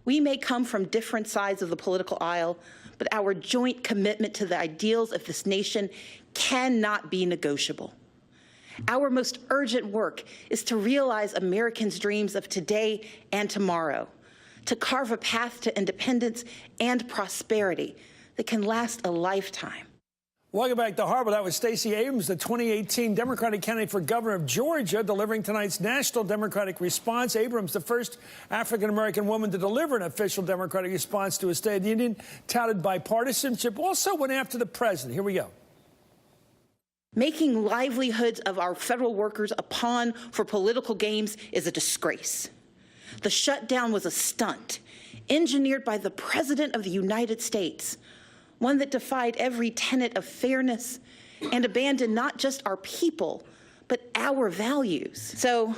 We may come from different sides of the political aisle, but our joint commitment to the ideals of this nation cannot be negotiable. Our most urgent work is to realize Americans' dreams of today and tomorrow, to carve a path to independence and prosperity that can last a lifetime. Welcome back to Harbor. That was Stacey Abrams, the 2018 Democratic candidate for governor of Georgia, delivering tonight's national Democratic response. Abrams, the first African-American woman to deliver an official Democratic response to a State of the Union, touted bipartisanship, also went after the president. Here we go. Making livelihoods of our federal workers a pawn for political games is a disgrace. The shutdown was a stunt, engineered by the President of the United States, one that defied every tenet of fairness and abandoned not just our people, but our values. So,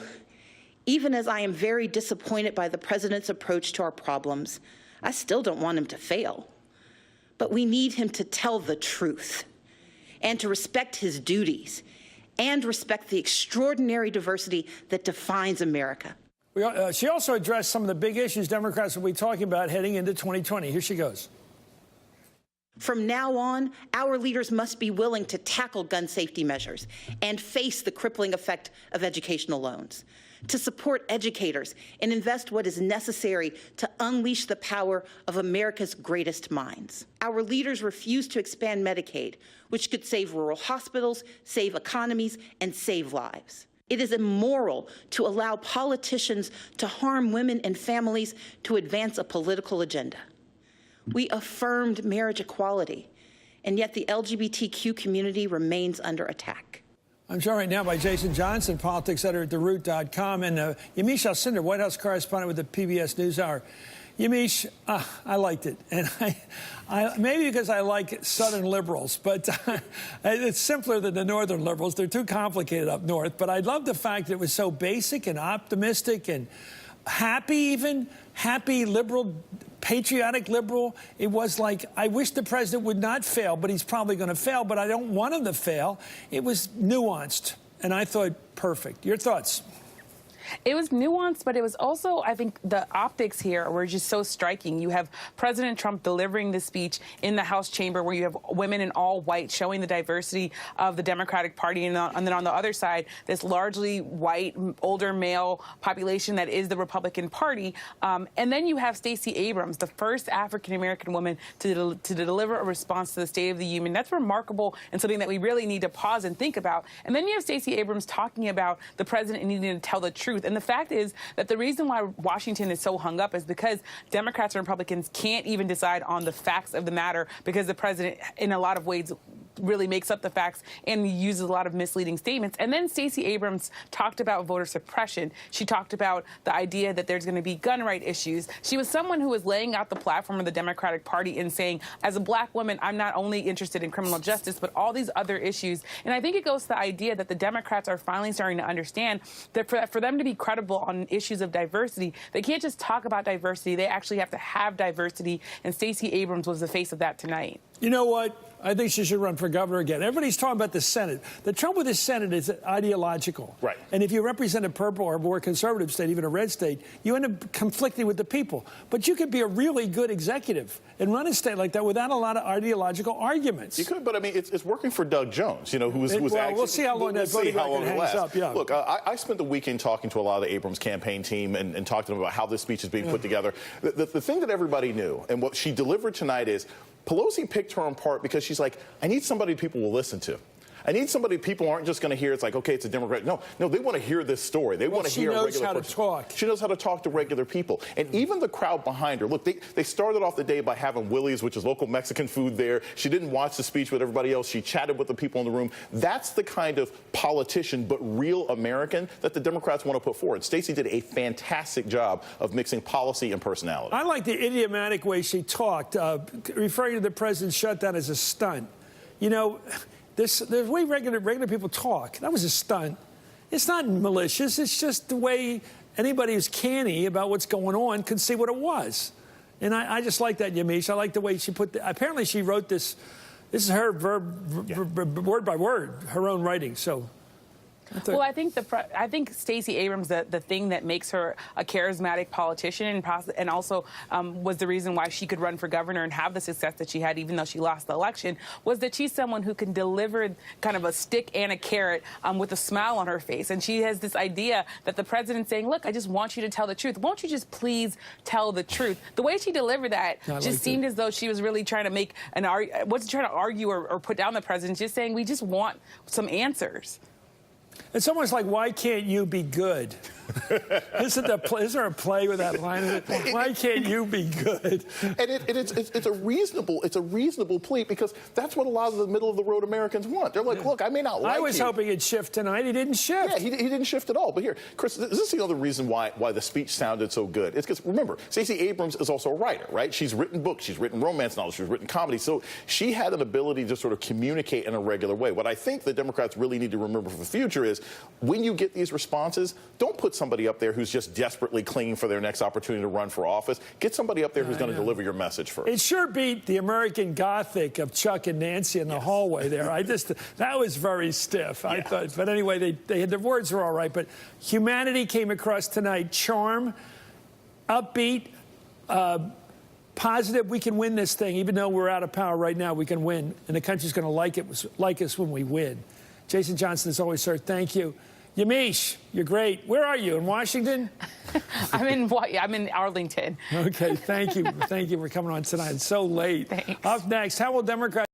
even as I am very disappointed by the President's approach to our problems, I still don't want him to fail. But we need him to tell the truth and to respect his duties and respect the extraordinary diversity that defines America. She also addressed some of the big issues Democrats will be talking about heading into 2020. Here she goes. From now on, our leaders must be willing to tackle gun safety measures and face the crippling effect of educational loans, to support educators and invest what is necessary to unleash the power of America's greatest minds. Our leaders refuse to expand Medicaid, which could save rural hospitals, save economies, and save lives. It is immoral to allow politicians to harm women and families to advance a political agenda. We affirmed marriage equality, and yet the LGBTQ community remains under attack. I'm joined right now by Jason Johnson, politics editor at TheRoot.com, and Yamiche Alcindor, White House correspondent with the PBS Newshour. Yamiche, I liked it, and I maybe because I like Southern liberals, but it's simpler than the Northern liberals. They're too complicated up north, but I love the fact that it was so basic and optimistic and happy, happy liberal, patriotic liberal. It was like, I wish the president would not fail, but he's probably going to fail, but I don't want him to fail. It was nuanced, and I thought perfect. Your thoughts? It was nuanced, but it was also, I think, the optics here were just so striking. You have President Trump delivering the speech in the House chamber where you have women in all white showing the diversity of the Democratic Party. And then on the other side, this largely white, older male population that is the Republican Party. And then you have Stacey Abrams, the first African-American woman to deliver a response to the State of the Union. That's remarkable and something that we really need to pause and think about. And then you have Stacey Abrams talking about the president needing to tell the truth. And the fact is that the reason why Washington is so hung up is because Democrats and Republicans can't even decide on the facts of the matter because the president, in a lot of ways, really makes up the facts and uses a lot of misleading statements. And then Stacey Abrams talked about voter suppression. She talked about the idea that there's going to be gun right issues. She was someone who was laying out the platform of the Democratic Party and saying, as a black woman, I'm not only interested in criminal justice, but all these other issues. And I think it goes to the idea that the Democrats are finally starting to understand that for them to be credible on issues of diversity, they can't just talk about diversity. They actually have to have diversity. And Stacey Abrams was the face of that tonight. You know what? I think she should run for governor again. Everybody's talking about the Senate. The trouble with the Senate is ideological. Right. And if you represent a purple or more conservative state, even a red state, you end up conflicting with the people. But you could be a really good executive and run a state like that without a lot of ideological arguments. You could, but I mean, it's working for Doug Jones, you know, who's actually... We'll see how long that voting record hangs up, yeah. Look, I spent the weekend talking to a lot of the Abrams campaign team and talking to them about how this speech is being put together. The thing that everybody knew and what she delivered tonight is Pelosi picked her in part because she's like, I need somebody people will listen to. I need somebody people aren't just going to hear. It's like, okay, it's a Democrat. No, they want to hear this story. They want to hear a regular person. She knows how to talk. She knows how to talk to regular people. And even the crowd behind her, look, they started off the day by having Willie's, which is local Mexican food there. She didn't watch the speech with everybody else. She chatted with the people in the room. That's the kind of politician, but real American, that the Democrats want to put forward. Stacey did a fantastic job of mixing policy and personality. I like the idiomatic way she talked, referring to the president's shutdown as a stunt. You know, the way regular people talk, that was a stunt. It's not malicious. It's just the way anybody who's canny about what's going on can see what it was. And I just like that, Yamiche. I like the way she put apparently she wrote this. This is her word by word, her own writing. So Well, I think Stacey Abrams, the thing that makes her a charismatic politician and also was the reason why she could run for governor and have the success that she had, even though she lost the election, was that she's someone who can deliver kind of a stick and a carrot with a smile on her face. And she has this idea that the president's saying, look, I just want you to tell the truth. Won't you just please tell the truth? The way she delivered that just seemed as though she was really trying to make wasn't trying to argue or put down the president, just saying we just want some answers. It's almost like, why can't you be good? Is there a play with that line in it? Why can't you be good? And it's a reasonable plea, because that's what a lot of the middle of the road Americans want. They're like, look, I may not like you. I was hoping it'd shift tonight. He didn't shift. Yeah, he didn't shift at all. But here, Chris, this is the other reason why the speech sounded so good. It's because, remember, Stacey Abrams is also a writer, right? She's written books, she's written romance novels, she's written comedy. So she had an ability to sort of communicate in a regular way. What I think the Democrats really need to remember for the future is, when you get these responses, don't put somebody up there who's just desperately clinging for their next opportunity to run for office. Get somebody up there who's going to deliver your message first. It sure beat the American Gothic of Chuck and Nancy in the hallway there. That was very stiff, I thought. But anyway, their words were all right. But humanity came across tonight. Charm, upbeat, positive. We can win this thing. Even though we're out of power right now, we can win. And the country's going to like us when we win. Jason Johnson, as always, sir, thank you. Yamiche, you're great. Where are you, in Washington? I'm in Arlington. Okay, thank you. Thank you for coming on tonight. It's so late. Thanks. Up next, how will Democrats